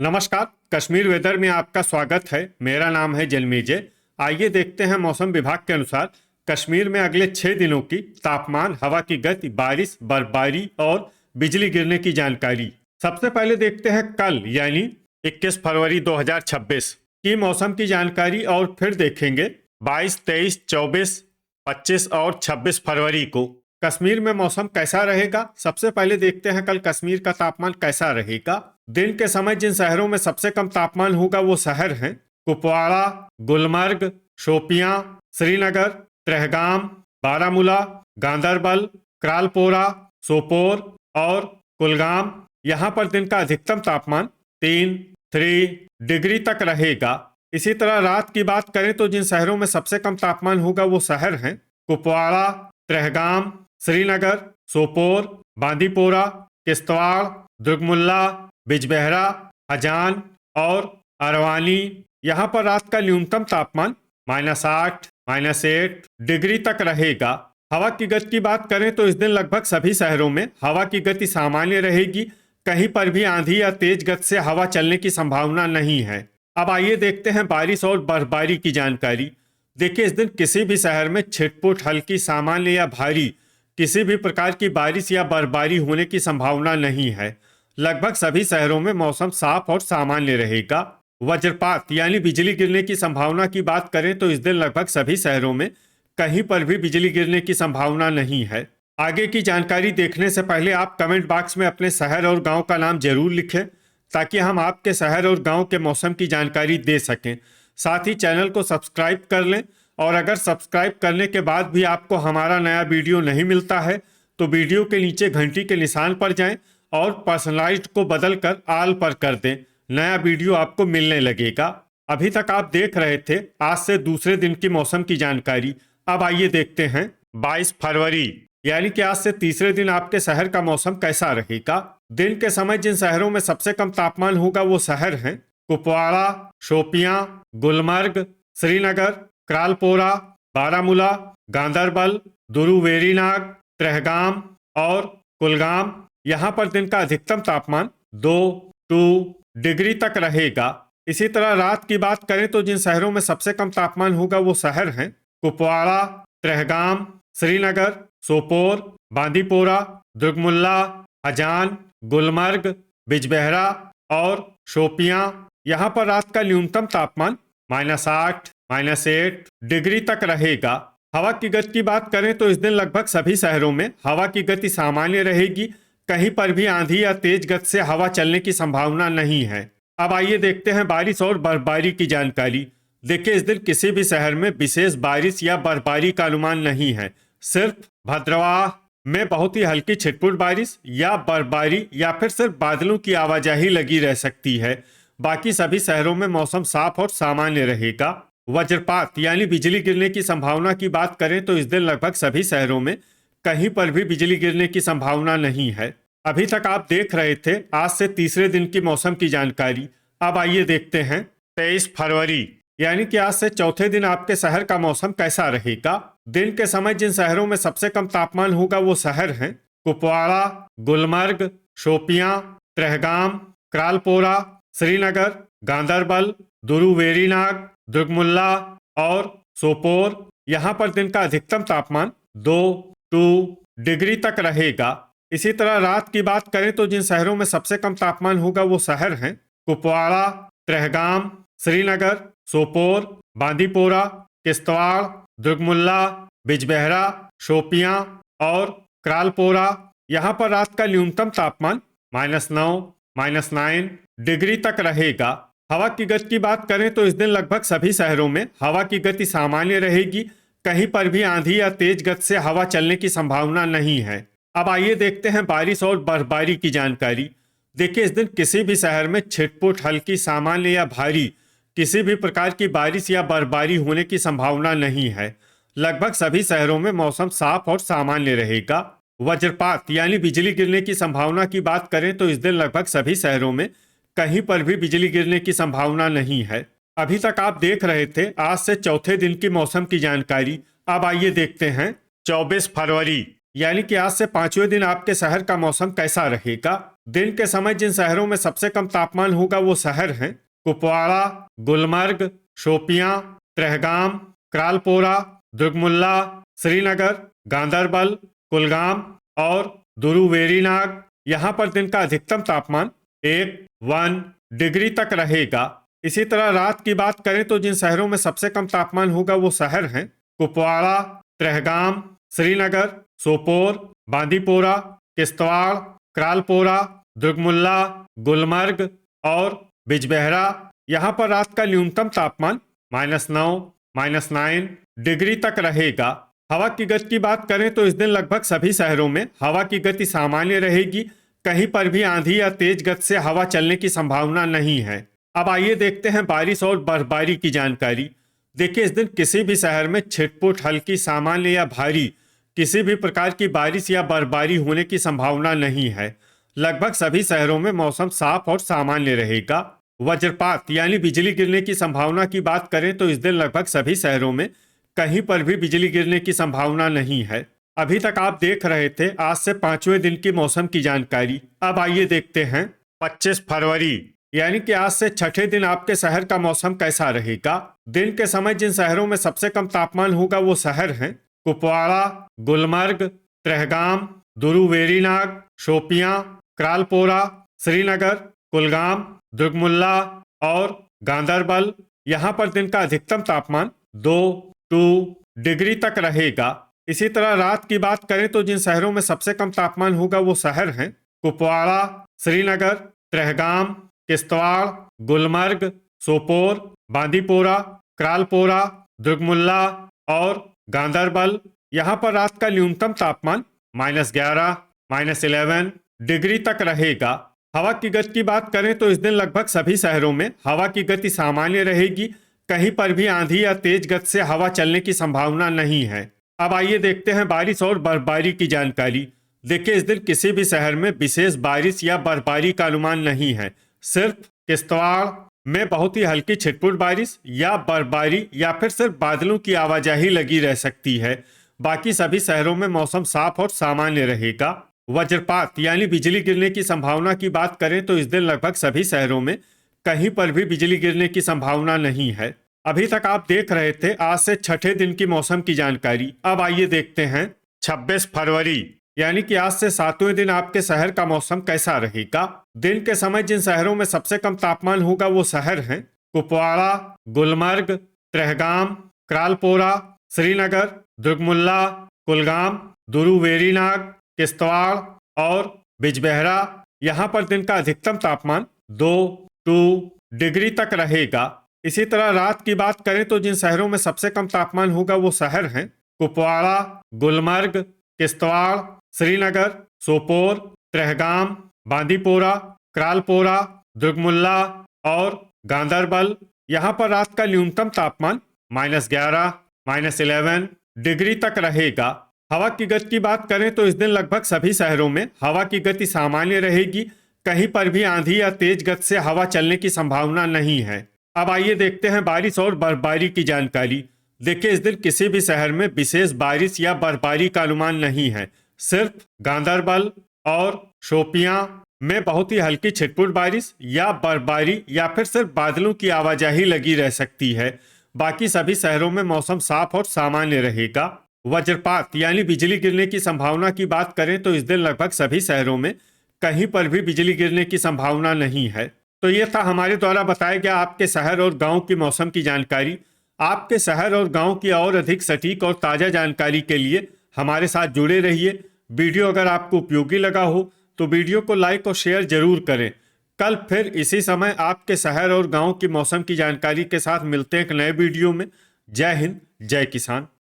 नमस्कार। कश्मीर वेदर में आपका स्वागत है। मेरा नाम है जलमेजय। आइए देखते हैं मौसम विभाग के अनुसार कश्मीर में अगले 6 दिनों की तापमान, हवा की गति, बारिश, बर्फबारी और बिजली गिरने की जानकारी। सबसे पहले देखते हैं कल यानी 21 फरवरी 2026 की मौसम की जानकारी और फिर देखेंगे 22, 23, 24, 25 और 26 फरवरी को कश्मीर में मौसम कैसा रहेगा। सबसे पहले देखते हैं कल कश्मीर का तापमान कैसा रहेगा। दिन के समय जिन शहरों में सबसे कम तापमान होगा वो शहर हैं कुपवाड़ा, गुलमर्ग, शोपियां, श्रीनगर, त्रेहगाम, बारामूला, गांदरबल, क्रालपोरा, सोपोर और कुलगाम। यहाँ पर दिन का अधिकतम तापमान 3 डिग्री तक रहेगा। इसी तरह रात की बात करें तो जिन शहरों में सबसे कम तापमान होगा वो शहर हैं कुपवाड़ा, त्रेहगाम, श्रीनगर, सोपोर, बांदीपोरा, किश्तवाड़, दुर्गमुल्ला, बिजबेहरा, हजान और अरवानी। यहाँ पर रात का न्यूनतम तापमान -8, -8 डिग्री तक रहेगा। हवा की गति की बात करें तो इस दिन लगभग सभी शहरों में हवा की गति सामान्य रहेगी। कहीं पर भी आंधी या तेज गति से हवा चलने की संभावना नहीं है। अब आइए देखते हैं बारिश और बर्फबारी की जानकारी। देखिए, इस दिन किसी भी शहर में छिटपुट, हल्की, सामान्य या भारी किसी भी प्रकार की बारिश या बर्फबारी होने की संभावना नहीं है। लगभग सभी शहरों में मौसम साफ और सामान्य रहेगा। वज्रपात यानी बिजली गिरने की संभावना की बात करें तो इस दिन लगभग सभी शहरों में कहीं पर भी बिजली गिरने की संभावना नहीं है। आगे की जानकारी देखने से पहले आप कमेंट बॉक्स में अपने शहर और गांव का नाम जरूर लिखें ताकि हम आपके शहर और गांव के मौसम की जानकारी दे सकें। साथ ही चैनल को सब्सक्राइब कर लें और अगर सब्सक्राइब करने के बाद भी आपको हमारा नया वीडियो नहीं मिलता है तो वीडियो के नीचे घंटी के निशान पर जाएं और पर्सनलाइज्ड को बदलकर ऑल पर कर दें। नया वीडियो आपको मिलने लगेगा। अभी तक आप देख रहे थे आज से दूसरे दिन की मौसम की जानकारी। अब आइए देखते हैं 22 फरवरी यानी कि आज से तीसरे दिन आपके शहर का मौसम कैसा रहेगा। दिन के समय जिन शहरों में सबसे कम तापमान होगा वो शहर हैं कुपवाड़ा, शोपियां, गुलमर्ग, श्रीनगर, क्रालपोरा, बारामूला, गांदरबल, दुरुवेरीनाग, त्रेहगाम और कुलगाम। यहाँ पर दिन का अधिकतम तापमान 2 डिग्री तक रहेगा। इसी तरह रात की बात करें तो जिन शहरों में सबसे कम तापमान होगा वो शहर हैं कुपवाड़ा, त्रेहगाम, श्रीनगर, सोपोर, बांदीपोरा, दुर्गमुल्ला, हजान, गुलमर्ग, बिजबेहरा और शोपियां। यहाँ पर रात का न्यूनतम तापमान -8, -8 डिग्री तक रहेगा। हवा की गति की बात करें तो इस दिन लगभग सभी शहरों में हवा की गति सामान्य रहेगी। कहीं पर भी आंधी या तेज गति से हवा चलने की संभावना नहीं है। अब आइए देखते हैं बारिश और बर्फबारी की जानकारी। देखिए, इस दिन किसी भी शहर में विशेष बारिश या बर्फबारी का अनुमान नहीं है। सिर्फ भद्रवाह में बहुत ही हल्की छिटपुट बारिश या बर्फबारी या फिर सिर्फ बादलों की आवाजाही लगी रह सकती है। बाकी सभी शहरों में मौसम साफ और सामान्य रहेगा। वज्रपात यानी बिजली गिरने की संभावना की बात करें तो इस दिन लगभग सभी शहरों में कहीं पर भी बिजली गिरने की संभावना नहीं है। अभी तक आप देख रहे थे आज से तीसरे दिन की मौसम की जानकारी। अब आइए देखते हैं 23 फरवरी यानी कि आज से चौथे दिन आपके शहर का मौसम कैसा रहेगा। दिन के समय जिन शहरों में सबसे कम तापमान होगा वो शहर हैं कुपवाड़ा, गुलमर्ग, शोपियां, त्रेहगाम, क्रालपोरा, श्रीनगर, गांदरबल, दुरुवेरीनाग, दुर्गमुल्ला और सोपोर। यहाँ पर दिन का अधिकतम तापमान 2 डिग्री तक रहेगा। इसी तरह रात की बात करें तो जिन शहरों में सबसे कम तापमान होगा वो शहर हैं कुपवाड़ा, त्रेहगाम, श्रीनगर, सोपोर, बांदीपोरा, किश्तवाड़, दुर्गमुल्ला, बिजबेहरा, शोपियां और क्रालपोरा। यहाँ पर रात का न्यूनतम तापमान -9, -9 डिग्री तक रहेगा। हवा की गति की बात करें तो इस दिन लगभग सभी शहरों में हवा की गति सामान्य रहेगी। कहीं पर भी आंधी या तेज गति से हवा चलने की संभावना नहीं है। अब आइए देखते हैं बारिश और बर्फबारी की जानकारी। देखिए, इस दिन किसी भी शहर में छिटपुट, हल्की, सामान्य या भारी किसी भी प्रकार की बारिश या बर्फबारी होने की संभावना नहीं है। लगभग सभी शहरों में मौसम साफ और सामान्य रहेगा। वज्रपात यानी बिजली गिरने की संभावना की बात करें तो इस दिन लगभग सभी शहरों में कहीं पर भी बिजली गिरने की संभावना नहीं है। अभी तक आप देख रहे थे आज से चौथे दिन की मौसम की जानकारी। अब आइए देखते हैं 24 फरवरी यानी कि आज से पांचवें दिन आपके शहर का मौसम कैसा रहेगा। दिन के समय जिन शहरों में सबसे कम तापमान होगा वो शहर हैं कुपवाड़ा, गुलमर्ग, शोपियां, त्रेहगाम, क्रालपोरा, दुर्गमुल्ला, श्रीनगर, गांदरबल, कुलगाम और दुरुवेरीनाग। यहाँ पर दिन का अधिकतम तापमान 1 डिग्री तक रहेगा। इसी तरह रात की बात करें तो जिन शहरों में सबसे कम तापमान होगा वो शहर हैं कुपवाड़ा, त्रेहगाम, श्रीनगर, सोपोर, बांदीपोरा, किश्तवाड़, क्रालपोरा, दुर्गमुल्ला, गुलमर्ग और बिजबेहरा। यहाँ पर रात का न्यूनतम तापमान -9, -9 डिग्री तक रहेगा। हवा की गति की बात करें तो इस दिन लगभग सभी शहरों में हवा की गति सामान्य रहेगी। कहीं पर भी आंधी या तेज गति से हवा चलने की संभावना नहीं है। अब आइए देखते हैं बारिश और बर्फबारी की जानकारी। देखिए, इस दिन किसी भी शहर में छिटपुट, हल्की, सामान्य या भारी किसी भी प्रकार की बारिश या बर्फबारी होने की संभावना नहीं है। लगभग सभी शहरों में मौसम साफ और सामान्य रहेगा। वज्रपात यानी बिजली गिरने की संभावना की बात करें तो इस दिन लगभग सभी शहरों में कहीं पर भी बिजली गिरने की संभावना नहीं है। अभी तक आप देख रहे थे आज से 5वें दिन की मौसम की जानकारी। अब आइए देखते हैं 25 फरवरी यानी कि आज से 6ठे दिन आपके शहर का मौसम कैसा रहेगा। दिन के समय जिन शहरों में सबसे कम तापमान होगा वो शहर हैं कुपवाड़ा, गुलमर्ग, त्रेहगाम, दुरुवेरीनाग, शोपियां, क्रालपोरा, श्रीनगर, कुलगाम, दुर्गमुल्ला और गांदरबल। यहाँ पर दिन का अधिकतम तापमान 2 डिग्री तक रहेगा। इसी तरह रात की बात करें तो जिन शहरों में सबसे कम तापमान होगा वो शहर हैं कुपवाड़ा, श्रीनगर, त्रेहगाम, किश्तवाड़, गुलमर्ग, सोपोर, बांदीपोरा, क्रालपोरा, दुर्गमुल्ला और गांदरबल। यहाँ पर रात का न्यूनतम तापमान -11, -11 डिग्री तक रहेगा। हवा की गति की बात करें तो इस दिन लगभग सभी शहरों में हवा की गति सामान्य रहेगी। कहीं पर भी आंधी या तेज गति से हवा चलने की संभावना नहीं है। अब आइए देखते हैं बारिश और बर्फबारी की जानकारी। देखिए, इस दिन किसी भी शहर में विशेष बारिश या बर्फबारी का अनुमान नहीं है। सिर्फ किश्तवाड़ में बहुत ही हल्की छिटपुट बारिश या बर्फबारी या फिर सिर्फ बादलों की आवाजाही लगी रह सकती है। बाकी सभी शहरों में मौसम साफ और सामान्य रहेगा। वज्रपात यानी बिजली गिरने की संभावना की बात करें तो इस दिन लगभग सभी शहरों में कहीं पर भी बिजली गिरने की संभावना नहीं है। अभी तक आप देख रहे थे आज से 6ठे दिन की मौसम की जानकारी। अब आइए देखते हैं 26 फरवरी यानी कि आज से 7वें दिन आपके शहर का मौसम कैसा रहेगा। दिन के समय जिन शहरों में सबसे कम तापमान होगा वो शहर हैं कुपवाड़ा, गुलमर्ग, त्रेहगाम, क्रालपोरा, श्रीनगर, दुर्गमुल्ला, कुलगाम, दुरुवेरीनाग, किश्तवाड़ और बिजबेहरा। यहाँ पर दिन का अधिकतम तापमान 2 डिग्री तक रहेगा। इसी तरह रात की बात करें तो जिन शहरों में सबसे कम तापमान होगा वो शहर हैं कुपवाड़ा, गुलमर्ग, किश्तवाड़, श्रीनगर, सोपोर, त्रेहगाम, बांदीपोरा, क्रालपोरा, दुर्गमुल्ला और गांदरबल। यहाँ पर रात का न्यूनतम तापमान -11, -11 डिग्री तक रहेगा। हवा की गति की बात करें तो इस दिन लगभग सभी शहरों में हवा की गति सामान्य रहेगी। कहीं पर भी आंधी या तेज गति से हवा चलने की संभावना नहीं है। अब आइए देखते हैं बारिश और बर्फबारी की जानकारी। देखिए, इस दिन किसी भी शहर में विशेष बारिश या बर्फबारी का अनुमान नहीं है। सिर्फ गांदरबल और शोपियां में बहुत ही हल्की छिटपुट बारिश या बर्फबारी या फिर सिर्फ बादलों की आवाजाही लगी रह सकती है। बाकी सभी शहरों में मौसम साफ और सामान्य रहेगा। वज्रपात यानी बिजली गिरने की संभावना की बात करें तो इस दिन लगभग सभी शहरों में कहीं पर भी बिजली गिरने की संभावना नहीं है। तो ये था हमारे द्वारा बताया गया आपके शहर और गांव की मौसम की जानकारी। आपके शहर और गांव की और अधिक सटीक और ताज़ा जानकारी के लिए हमारे साथ जुड़े रहिए। वीडियो अगर आपको उपयोगी लगा हो तो वीडियो को लाइक और शेयर जरूर करें। कल फिर इसी समय आपके शहर और गांव की मौसम की जानकारी के साथ मिलते हैं एक नए वीडियो में। जय हिंद, जय किसान।